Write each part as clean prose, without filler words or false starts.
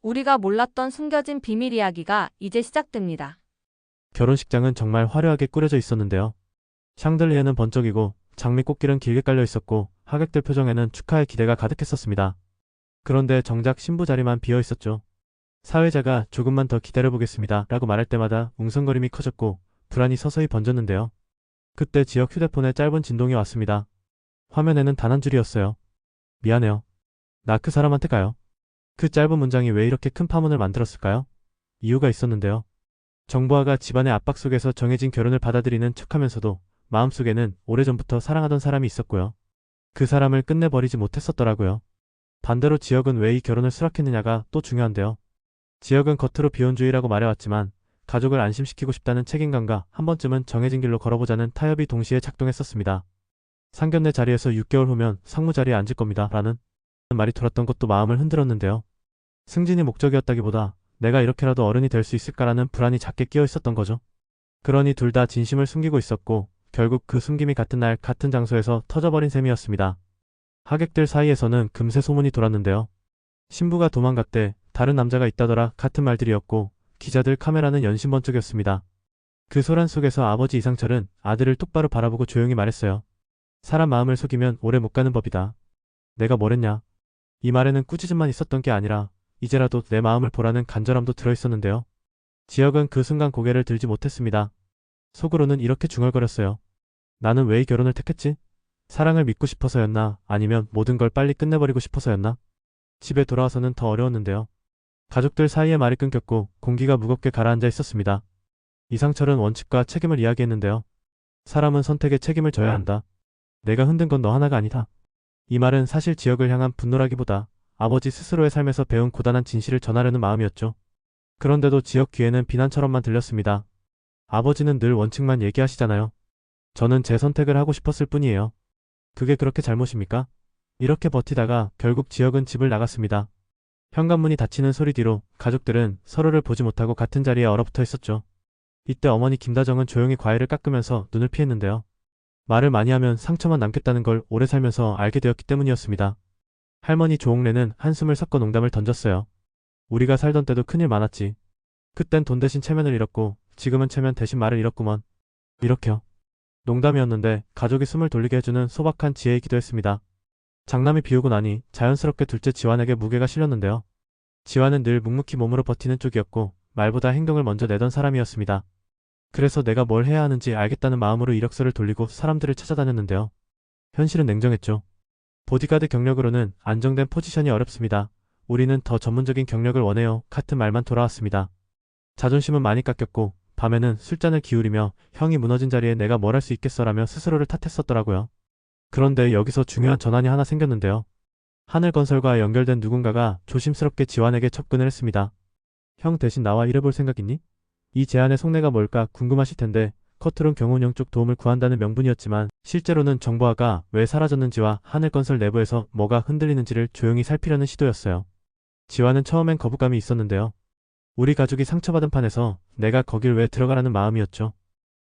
우리가 몰랐던 숨겨진 비밀 이야기가 이제 시작됩니다. 결혼식장은 정말 화려하게 꾸려져 있었는데요. 샹들리에는 번쩍이고 장미꽃길은 길게 깔려 있었고 하객들 표정에는 축하의 기대가 가득했었습니다. 그런데 정작 신부 자리만 비어 있었죠. 사회자가 조금만 더 기다려보겠습니다 라고 말할 때마다 웅성거림이 커졌고 불안이 서서히 번졌는데요. 그때 지역 휴대폰에 짧은 진동이 왔습니다. 화면에는 단 한 줄이었어요. 미안해요. 나 그 사람한테 가요. 그 짧은 문장이 왜 이렇게 큰 파문을 만들었을까요? 이유가 있었는데요. 정보아가 집안의 압박 속에서 정해진 결혼을 받아들이는 척하면서도 마음속에는 오래전부터 사랑하던 사람이 있었고요. 그 사람을 끝내버리지 못했었더라고요. 반대로 지역은 왜 이 결혼을 수락했느냐가 또 중요한데요. 지역은 겉으로 비혼주의라고 말해왔지만 가족을 안심시키고 싶다는 책임감과 한 번쯤은 정해진 길로 걸어보자는 타협이 동시에 작동했었습니다. 상견례 자리에서 6개월 후면 상무 자리에 앉을 겁니다 라는 말이 돌았던 것도 마음을 흔들었는데요. 승진이 목적이었다기보다 내가 이렇게라도 어른이 될 수 있을까라는 불안이 작게 끼어 있었던 거죠. 그러니 둘 다 진심을 숨기고 있었고 결국 그 숨김이 같은 날 같은 장소에서 터져버린 셈이었습니다. 하객들 사이에서는 금세 소문이 돌았는데요. 신부가 도망갔대, 다른 남자가 있다더라 같은 말들이었고 기자들 카메라는 연신번쩍이었습니다. 그 소란 속에서 아버지 이상철은 아들을 똑바로 바라보고 조용히 말했어요. 사람 마음을 속이면 오래 못 가는 법이다. 내가 뭐랬냐. 이 말에는 꾸짖음만 있었던 게 아니라 이제라도 내 마음을 보라는 간절함도 들어있었는데요. 지역은 그 순간 고개를 들지 못했습니다. 속으로는 이렇게 중얼거렸어요. 나는 왜 이 결혼을 택했지? 사랑을 믿고 싶어서였나? 아니면 모든 걸 빨리 끝내버리고 싶어서였나? 집에 돌아와서는 더 어려웠는데요. 가족들 사이에 말이 끊겼고 공기가 무겁게 가라앉아 있었습니다. 이상철은 원칙과 책임을 이야기했는데요. 사람은 선택에 책임을 져야 한다. 내가 흔든 건 너 하나가 아니다. 이 말은 사실 지역을 향한 분노라기보다 아버지 스스로의 삶에서 배운 고단한 진실을 전하려는 마음이었죠. 그런데도 지역 귀에는 비난처럼만 들렸습니다. 아버지는 늘 원칙만 얘기하시잖아요. 저는 제 선택을 하고 싶었을 뿐이에요. 그게 그렇게 잘못입니까? 이렇게 버티다가 결국 지역은 집을 나갔습니다. 현관문이 닫히는 소리 뒤로 가족들은 서로를 보지 못하고 같은 자리에 얼어붙어 있었죠. 이때 어머니 김다정은 조용히 과일을 깎으면서 눈을 피했는데요. 말을 많이 하면 상처만 남겠다는 걸 오래 살면서 알게 되었기 때문이었습니다. 할머니 조옥래는 한숨을 섞어 농담을 던졌어요. 우리가 살던 때도 큰일 많았지. 그땐 돈 대신 체면을 잃었고 지금은 체면 대신 말을 잃었구먼. 이렇게요. 농담이었는데 가족이 숨을 돌리게 해주는 소박한 지혜이기도 했습니다. 장남이 비우고 나니 자연스럽게 둘째 지환에게 무게가 실렸는데요. 지환은 늘 묵묵히 몸으로 버티는 쪽이었고 말보다 행동을 먼저 내던 사람이었습니다. 그래서 내가 뭘 해야 하는지 알겠다는 마음으로 이력서를 돌리고 사람들을 찾아다녔는데요. 현실은 냉정했죠. 보디가드 경력으로는 안정된 포지션이 어렵습니다. 우리는 더 전문적인 경력을 원해요. 같은 말만 돌아왔습니다. 자존심은 많이 깎였고 밤에는 술잔을 기울이며 형이 무너진 자리에 내가 뭘 할 수 있겠어라며 스스로를 탓했었더라고요. 그런데 여기서 중요한 전환이 하나 생겼는데요. 하늘건설과 연결된 누군가가 조심스럽게 지환에게 접근을 했습니다. 형 대신 나와 일해볼 생각 있니? 이 제안의 속내가 뭘까 궁금하실 텐데 겉으론 경운형 쪽 도움을 구한다는 명분이었지만 실제로는 정보아가 왜 사라졌는지와 하늘건설 내부에서 뭐가 흔들리는지를 조용히 살피려는 시도였어요. 지환은 처음엔 거부감이 있었는데요. 우리 가족이 상처받은 판에서 내가 거길 왜 들어가라는 마음이었죠.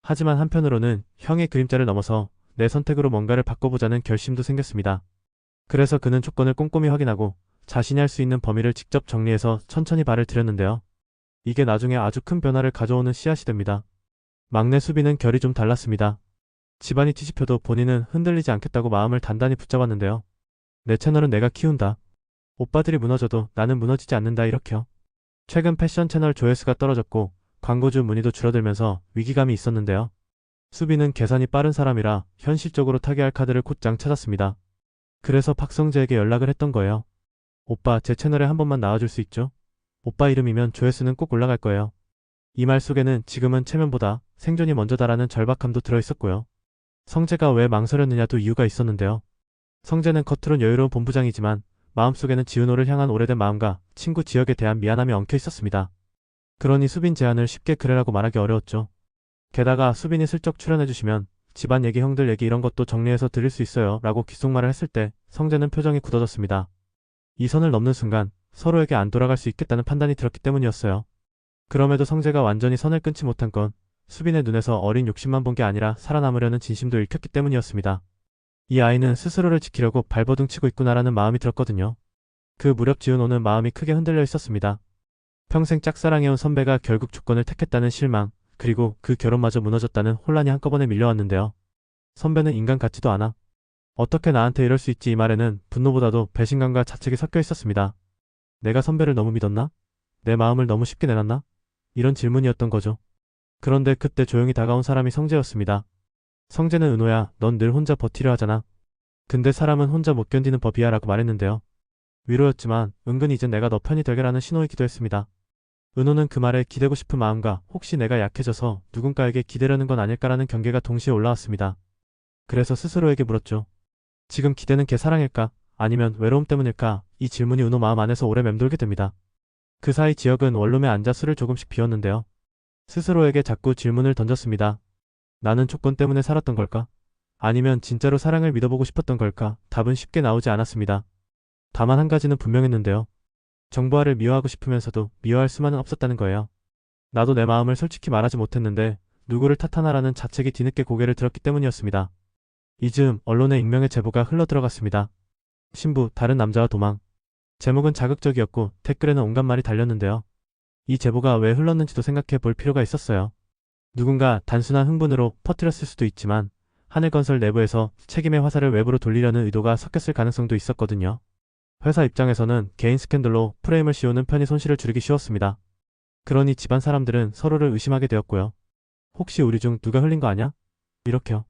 하지만 한편으로는 형의 그림자를 넘어서 내 선택으로 뭔가를 바꿔보자는 결심도 생겼습니다. 그래서 그는 조건을 꼼꼼히 확인하고 자신이 할 수 있는 범위를 직접 정리해서 천천히 발을 들였는데요. 이게 나중에 아주 큰 변화를 가져오는 씨앗이 됩니다. 막내 수빈은 결이 좀 달랐습니다. 집안이 뒤집혀도 본인은 흔들리지 않겠다고 마음을 단단히 붙잡았는데요. 내 채널은 내가 키운다. 오빠들이 무너져도 나는 무너지지 않는다 이렇게요. 최근 패션 채널 조회수가 떨어졌고 광고주 문의도 줄어들면서 위기감이 있었는데요. 수빈은 계산이 빠른 사람이라 현실적으로 타개할 카드를 곧장 찾았습니다. 그래서 박성재에게 연락을 했던 거예요. 오빠 제 채널에 한 번만 나와줄 수 있죠? 오빠 이름이면 조회수는 꼭 올라갈 거예요. 이 말 속에는 지금은 체면보다 생존이 먼저다라는 절박함도 들어있었고요. 성재가 왜 망설였느냐도 이유가 있었는데요. 성재는 겉으론 여유로운 본부장이지만 마음속에는 지은호를 향한 오래된 마음과 친구 지역에 대한 미안함이 엉켜 있었습니다. 그러니 수빈 제안을 쉽게 그래라고 말하기 어려웠죠. 게다가 수빈이 슬쩍 출연해주시면 집안 얘기 형들 얘기 이런 것도 정리해서 드릴 수 있어요 라고 귓속말을 했을 때 성재는 표정이 굳어졌습니다. 이 선을 넘는 순간 서로에게 안 돌아갈 수 있겠다는 판단이 들었기 때문이었어요. 그럼에도 성재가 완전히 선을 끊지 못한 건 수빈의 눈에서 어린 욕심만 본 게 아니라 살아남으려는 진심도 읽혔기 때문이었습니다. 이 아이는 스스로를 지키려고 발버둥 치고 있구나라는 마음이 들었거든요. 그 무렵 지은호는 마음이 크게 흔들려 있었습니다. 평생 짝사랑해온 선배가 결국 조건을 택했다는 실망, 그리고 그 결혼마저 무너졌다는 혼란이 한꺼번에 밀려왔는데요. 선배는 인간 같지도 않아. 어떻게 나한테 이럴 수 있지? 이 말에는 분노보다도 배신감과 자책이 섞여 있었습니다. 내가 선배를 너무 믿었나? 내 마음을 너무 쉽게 내놨나? 이런 질문이었던 거죠. 그런데 그때 조용히 다가온 사람이 성재였습니다. 성재는 은호야, 넌 늘 혼자 버티려 하잖아. 근데 사람은 혼자 못 견디는 법이야 라고 말했는데요. 위로였지만 은근 이젠 내가 너 편이 되게라는 신호이기도 했습니다. 은호는 그 말에 기대고 싶은 마음과 혹시 내가 약해져서 누군가에게 기대려는 건 아닐까라는 경계가 동시에 올라왔습니다. 그래서 스스로에게 물었죠. 지금 기대는 걔 사랑일까? 아니면 외로움 때문일까? 이 질문이 은호 마음 안에서 오래 맴돌게 됩니다. 그 사이 지혁은 원룸에 앉아 술을 조금씩 비웠는데요. 스스로에게 자꾸 질문을 던졌습니다. 나는 조건 때문에 살았던 걸까? 아니면 진짜로 사랑을 믿어보고 싶었던 걸까? 답은 쉽게 나오지 않았습니다. 다만 한 가지는 분명했는데요. 정보화를 미워하고 싶으면서도 미워할 수만은 없었다는 거예요. 나도 내 마음을 솔직히 말하지 못했는데 누구를 탓하나라는 자책이 뒤늦게 고개를 들었기 때문이었습니다. 이즈음 언론에 익명의 제보가 흘러들어갔습니다. 신부, 다른 남자와 도망. 제목은 자극적이었고 댓글에는 온갖 말이 달렸는데요. 이 제보가 왜 흘렀는지도 생각해 볼 필요가 있었어요. 누군가 단순한 흥분으로 퍼뜨렸을 수도 있지만 하늘건설 내부에서 책임의 화살을 외부로 돌리려는 의도가 섞였을 가능성도 있었거든요. 회사 입장에서는 개인 스캔들로 프레임을 씌우는 편이 손실을 줄이기 쉬웠습니다. 그러니 집안 사람들은 서로를 의심하게 되었고요. 혹시 우리 중 누가 흘린 거 아냐? 이렇게요.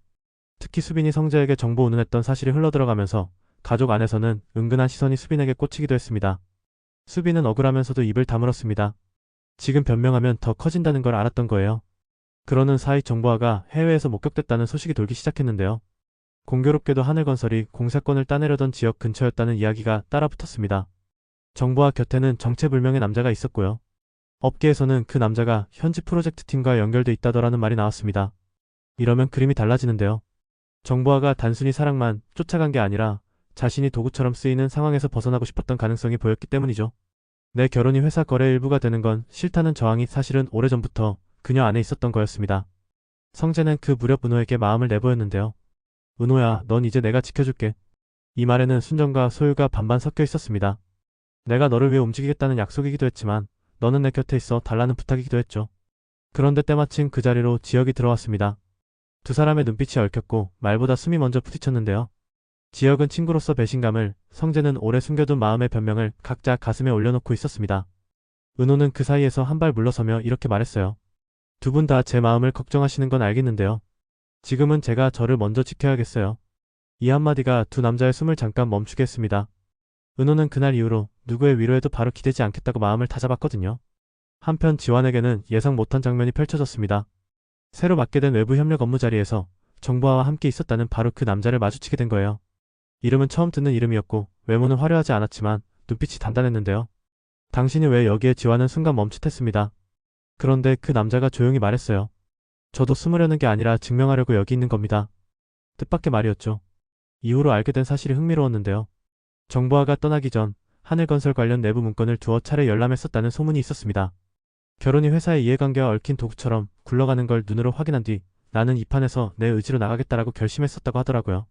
특히 수빈이 성재에게 정보 운운했던 사실이 흘러들어가면서 가족 안에서는 은근한 시선이 수빈에게 꽂히기도 했습니다. 수빈은 억울하면서도 입을 다물었습니다. 지금 변명하면 더 커진다는 걸 알았던 거예요. 그러는 사이 정보화가 해외에서 목격됐다는 소식이 돌기 시작했는데요. 공교롭게도 하늘건설이 공사권을 따내려던 지역 근처였다는 이야기가 따라붙었습니다. 정보화 곁에는 정체불명의 남자가 있었고요. 업계에서는 그 남자가 현지 프로젝트 팀과 연결돼 있다더라는 말이 나왔습니다. 이러면 그림이 달라지는데요. 정보화가 단순히 사랑만 쫓아간 게 아니라 자신이 도구처럼 쓰이는 상황에서 벗어나고 싶었던 가능성이 보였기 때문이죠. 내 결혼이 회사 거래 일부가 되는 건 싫다는 저항이 사실은 오래전부터 그녀 안에 있었던 거였습니다. 성재는 그 무렵 은호에게 마음을 내보였는데요. 은호야, 넌 이제 내가 지켜줄게. 이 말에는 순정과 소유가 반반 섞여 있었습니다. 내가 너를 위해 움직이겠다는 약속이기도 했지만 너는 내 곁에 있어 달라는 부탁이기도 했죠. 그런데 때마침 그 자리로 지혁이 들어왔습니다. 두 사람의 눈빛이 얽혔고 말보다 숨이 먼저 부딪혔는데요. 지혁은 친구로서 배신감을, 성재는 오래 숨겨둔 마음의 변명을 각자 가슴에 올려놓고 있었습니다. 은호는 그 사이에서 한 발 물러서며 이렇게 말했어요. 두 분 다 제 마음을 걱정하시는 건 알겠는데요. 지금은 제가 저를 먼저 지켜야겠어요. 이 한마디가 두 남자의 숨을 잠깐 멈추게 했습니다. 은호는 그날 이후로 누구의 위로에도 바로 기대지 않겠다고 마음을 다잡았거든요. 한편 지환에게는 예상 못한 장면이 펼쳐졌습니다. 새로 맡게 된 외부 협력 업무 자리에서 정보화와 함께 있었다는 바로 그 남자를 마주치게 된 거예요. 이름은 처음 듣는 이름이었고 외모는 화려하지 않았지만 눈빛이 단단했는데요. 당신이 왜 여기에? 지환은 순간 멈칫했습니다. 그런데 그 남자가 조용히 말했어요. 저도 숨으려는 게 아니라 증명하려고 여기 있는 겁니다. 뜻밖의 말이었죠. 이후로 알게 된 사실이 흥미로웠는데요. 정보화가 떠나기 전 하늘건설 관련 내부 문건을 두어 차례 열람했었다는 소문이 있었습니다. 결혼이 회사의 이해관계와 얽힌 도구처럼 굴러가는 걸 눈으로 확인한 뒤 나는 이 판에서 내 의지로 나가겠다라고 결심했었다고 하더라고요.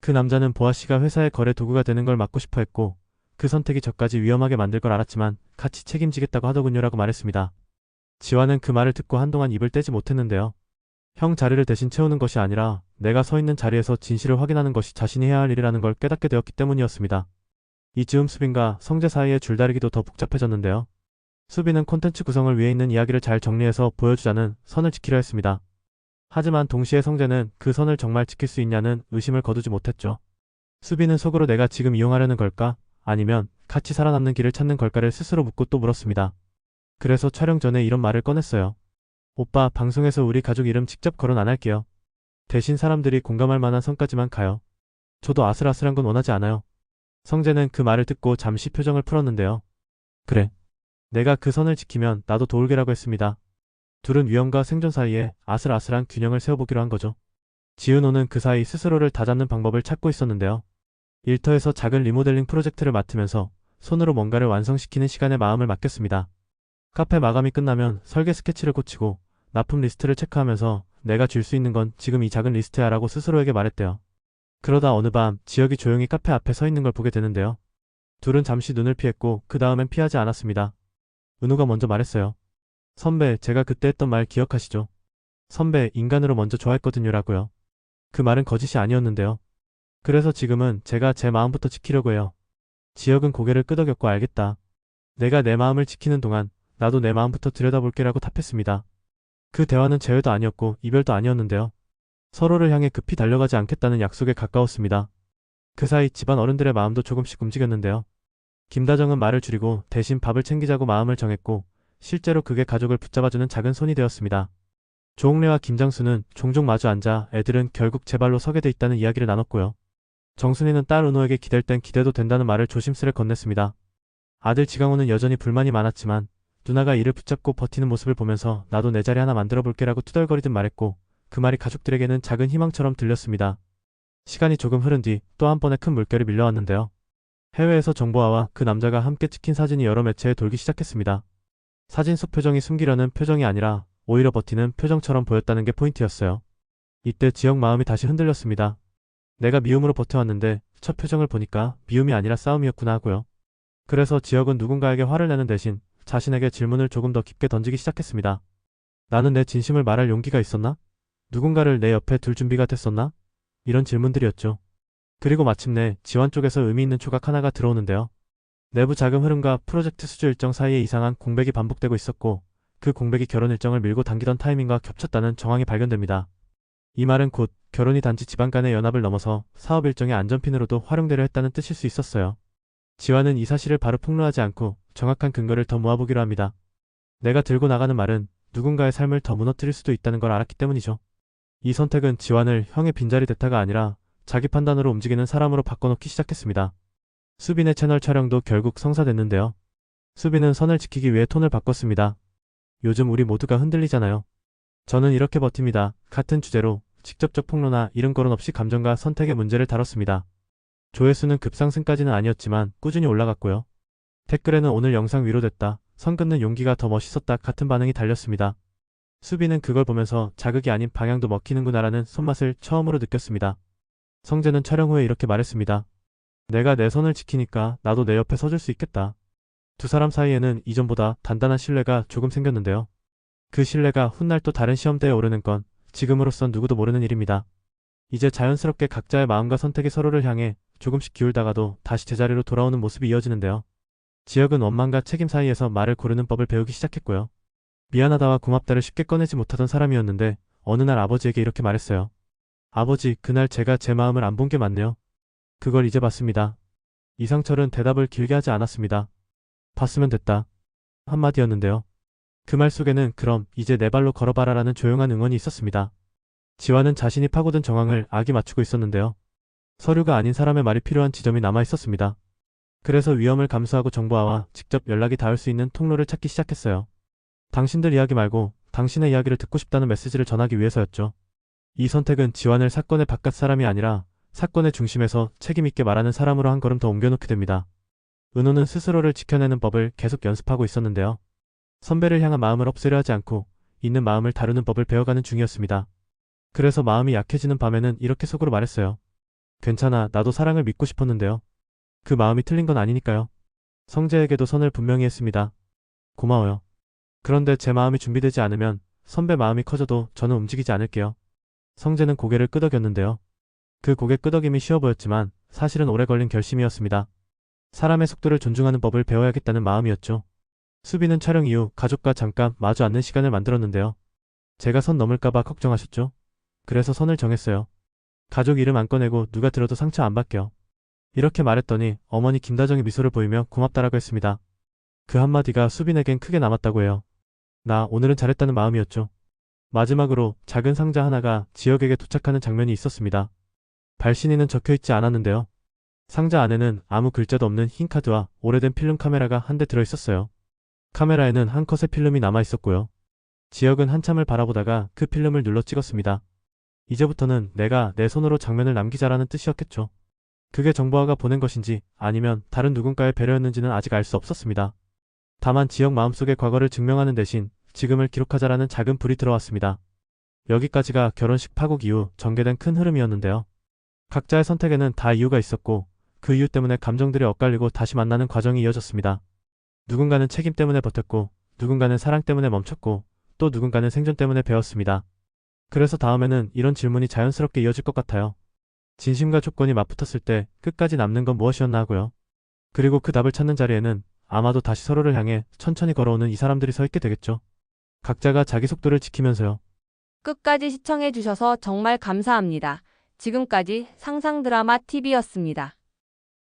그 남자는 보아씨가 회사의 거래 도구가 되는 걸 막고 싶어 했고 그 선택이 저까지 위험하게 만들 걸 알았지만 같이 책임지겠다고 하더군요라고 말했습니다. 지환은 그 말을 듣고 한동안 입을 떼지 못했는데요. 형 자리를 대신 채우는 것이 아니라 내가 서 있는 자리에서 진실을 확인하는 것이 자신이 해야 할 일이라는 걸 깨닫게 되었기 때문이었습니다. 이즈음 수빈과 성재 사이의 줄다리기도 더 복잡해졌는데요. 수빈은 콘텐츠 구성을 위해 있는 이야기를 잘 정리해서 보여주자는 선을 지키려 했습니다. 하지만 동시에 성재는 그 선을 정말 지킬 수 있냐는 의심을 거두지 못했죠. 수빈은 속으로 내가 지금 이용하려는 걸까? 아니면 같이 살아남는 길을 찾는 걸까를 스스로 묻고 또 물었습니다. 그래서 촬영 전에 이런 말을 꺼냈어요. 오빠, 방송에서 우리 가족 이름 직접 거론 안 할게요. 대신 사람들이 공감할 만한 선까지만 가요. 저도 아슬아슬한 건 원하지 않아요. 성재는 그 말을 듣고 잠시 표정을 풀었는데요. 그래. 내가 그 선을 지키면 나도 도울게라고 했습니다. 둘은 위험과 생존 사이에 아슬아슬한 균형을 세워보기로 한 거죠. 지은호는 그 사이 스스로를 다잡는 방법을 찾고 있었는데요. 일터에서 작은 리모델링 프로젝트를 맡으면서 손으로 뭔가를 완성시키는 시간에 마음을 맡겼습니다. 카페 마감이 끝나면 설계 스케치를 고치고 납품 리스트를 체크하면서 내가 줄 수 있는 건 지금 이 작은 리스트야 라고 스스로에게 말했대요. 그러다 어느 밤 지혁이 조용히 카페 앞에 서 있는 걸 보게 되는데요. 둘은 잠시 눈을 피했고 그 다음엔 피하지 않았습니다. 은우가 먼저 말했어요. 선배, 제가 그때 했던 말 기억하시죠? 선배, 인간으로 먼저 좋아했거든요라고요. 그 말은 거짓이 아니었는데요. 그래서 지금은 제가 제 마음부터 지키려고 해요. 지혁은 고개를 끄덕였고 알겠다. 내가 내 마음을 지키는 동안 나도 내 마음부터 들여다볼게라고 답했습니다. 그 대화는 재회도 아니었고 이별도 아니었는데요. 서로를 향해 급히 달려가지 않겠다는 약속에 가까웠습니다. 그 사이 집안 어른들의 마음도 조금씩 움직였는데요. 김다정은 말을 줄이고 대신 밥을 챙기자고 마음을 정했고 실제로 그게 가족을 붙잡아주는 작은 손이 되었습니다. 조홍래와 김장수는 종종 마주 앉아 애들은 결국 제 발로 서게 돼 있다는 이야기를 나눴고요. 정순이는 딸 은호에게 기댈 땐 기대도 된다는 말을 조심스레 건넸습니다. 아들 지강호는 여전히 불만이 많았지만 누나가 이를 붙잡고 버티는 모습을 보면서 나도 내 자리 하나 만들어 볼게라고 투덜거리듯 말했고 그 말이 가족들에게는 작은 희망처럼 들렸습니다. 시간이 조금 흐른 뒤 또 한 번의 큰 물결이 밀려왔는데요. 해외에서 정보아와 그 남자가 함께 찍힌 사진이 여러 매체에 돌기 시작했습니다. 사진 속 표정이 숨기려는 표정이 아니라 오히려 버티는 표정처럼 보였다는 게 포인트였어요. 이때 지혁 마음이 다시 흔들렸습니다. 내가 미움으로 버텨왔는데 첫 표정을 보니까 미움이 아니라 싸움이었구나 하고요. 그래서 지혁은 누군가에게 화를 내는 대신 자신에게 질문을 조금 더 깊게 던지기 시작했습니다. 나는 내 진심을 말할 용기가 있었나? 누군가를 내 옆에 둘 준비가 됐었나? 이런 질문들이었죠. 그리고 마침내 지원 쪽에서 의미 있는 조각 하나가 들어오는데요. 내부 자금 흐름과 프로젝트 수주 일정 사이에 이상한 공백이 반복되고 있었고 그 공백이 결혼 일정을 밀고 당기던 타이밍과 겹쳤다는 정황이 발견됩니다. 이 말은 곧 결혼이 단지 집안 간의 연합을 넘어서 사업 일정의 안전핀으로도 활용되려 했다는 뜻일 수 있었어요. 지환은 이 사실을 바로 폭로하지 않고 정확한 근거를 더 모아보기로 합니다. 내가 들고 나가는 말은 누군가의 삶을 더 무너뜨릴 수도 있다는 걸 알았기 때문이죠. 이 선택은 지환을 형의 빈자리 대타가 아니라 자기 판단으로 움직이는 사람으로 바꿔놓기 시작했습니다. 수빈의 채널 촬영도 결국 성사됐는데요. 수빈은 선을 지키기 위해 톤을 바꿨습니다. 요즘 우리 모두가 흔들리잖아요. 저는 이렇게 버팁니다. 같은 주제로 직접적 폭로나 이른 거론 없이 감정과 선택의 문제를 다뤘습니다. 조회수는 급상승까지는 아니었지만 꾸준히 올라갔고요. 댓글에는 오늘 영상 위로됐다, 선 긋는 용기가 더 멋있었다 같은 반응이 달렸습니다. 수빈은 그걸 보면서 자극이 아닌 방향도 먹히는구나라는 손맛을 처음으로 느꼈습니다. 성재는 촬영 후에 이렇게 말했습니다. 내가 내 선을 지키니까 나도 내 옆에 서줄 수 있겠다. 두 사람 사이에는 이전보다 단단한 신뢰가 조금 생겼는데요. 그 신뢰가 훗날 또 다른 시험대에 오르는 건 지금으로선 누구도 모르는 일입니다. 이제 자연스럽게 각자의 마음과 선택이 서로를 향해 조금씩 기울다가도 다시 제자리로 돌아오는 모습이 이어지는데요. 지혁은 원망과 책임 사이에서 말을 고르는 법을 배우기 시작했고요. 미안하다와 고맙다를 쉽게 꺼내지 못하던 사람이었는데 어느 날 아버지에게 이렇게 말했어요. 아버지, 그날 제가 제 마음을 안 본 게 맞네요. 그걸 이제 봤습니다. 이상철은 대답을 길게 하지 않았습니다. 봤으면 됐다. 한마디였는데요. 그 말 속에는 그럼 이제 내 발로 걸어봐라라는 조용한 응원이 있었습니다. 지환은 자신이 파고든 정황을 악이 맞추고 있었는데요. 서류가 아닌 사람의 말이 필요한 지점이 남아 있었습니다. 그래서 위험을 감수하고 정보아와 직접 연락이 닿을 수 있는 통로를 찾기 시작했어요. 당신들 이야기 말고 당신의 이야기를 듣고 싶다는 메시지를 전하기 위해서였죠. 이 선택은 지환을 사건의 바깥 사람이 아니라 사건의 중심에서 책임있게 말하는 사람으로 한 걸음 더 옮겨놓게 됩니다. 은호는 스스로를 지켜내는 법을 계속 연습하고 있었는데요. 선배를 향한 마음을 없애려 하지 않고 있는 마음을 다루는 법을 배워가는 중이었습니다. 그래서 마음이 약해지는 밤에는 이렇게 속으로 말했어요. 괜찮아, 나도 사랑을 믿고 싶었는데요. 그 마음이 틀린 건 아니니까요. 성재에게도 선을 분명히 했습니다. 고마워요. 그런데 제 마음이 준비되지 않으면 선배 마음이 커져도 저는 움직이지 않을게요. 성재는 고개를 끄덕였는데요. 그 고개 끄덕임이 쉬워 보였지만 사실은 오래 걸린 결심이었습니다. 사람의 속도를 존중하는 법을 배워야겠다는 마음이었죠. 수빈은 촬영 이후 가족과 잠깐 마주 앉는 시간을 만들었는데요. 제가 선 넘을까봐 걱정하셨죠? 그래서 선을 정했어요. 가족 이름 안 꺼내고 누가 들어도 상처 안 받게요. 이렇게 말했더니 어머니 김다정이 미소를 보이며 고맙다라고 했습니다. 그 한마디가 수빈에겐 크게 남았다고 해요. 나 오늘은 잘했다는 마음이었죠. 마지막으로 작은 상자 하나가 지혁에게 도착하는 장면이 있었습니다. 발신인은 적혀있지 않았는데요. 상자 안에는 아무 글자도 없는 흰 카드와 오래된 필름 카메라가 한 대 들어있었어요. 카메라에는 한 컷의 필름이 남아있었고요. 지혁은 한참을 바라보다가 그 필름을 눌러 찍었습니다. 이제부터는 내가 내 손으로 장면을 남기자라는 뜻이었겠죠. 그게 정보아가 보낸 것인지 아니면 다른 누군가의 배려였는지는 아직 알 수 없었습니다. 다만 지혁 마음속의 과거를 증명하는 대신 지금을 기록하자라는 작은 불이 들어왔습니다. 여기까지가 결혼식 파국 이후 전개된 큰 흐름이었는데요. 각자의 선택에는 다 이유가 있었고 그 이유 때문에 감정들이 엇갈리고 다시 만나는 과정이 이어졌습니다. 누군가는 책임 때문에 버텼고, 누군가는 사랑 때문에 멈췄고, 또 누군가는 생존 때문에 배웠습니다. 그래서 다음에는 이런 질문이 자연스럽게 이어질 것 같아요. 진심과 조건이 맞붙었을 때 끝까지 남는 건 무엇이었나 하고요. 그리고 그 답을 찾는 자리에는 아마도 다시 서로를 향해 천천히 걸어오는 이 사람들이 서 있게 되겠죠. 각자가 자기 속도를 지키면서요. 끝까지 시청해주셔서 정말 감사합니다. 지금까지 상상드라마 TV였습니다.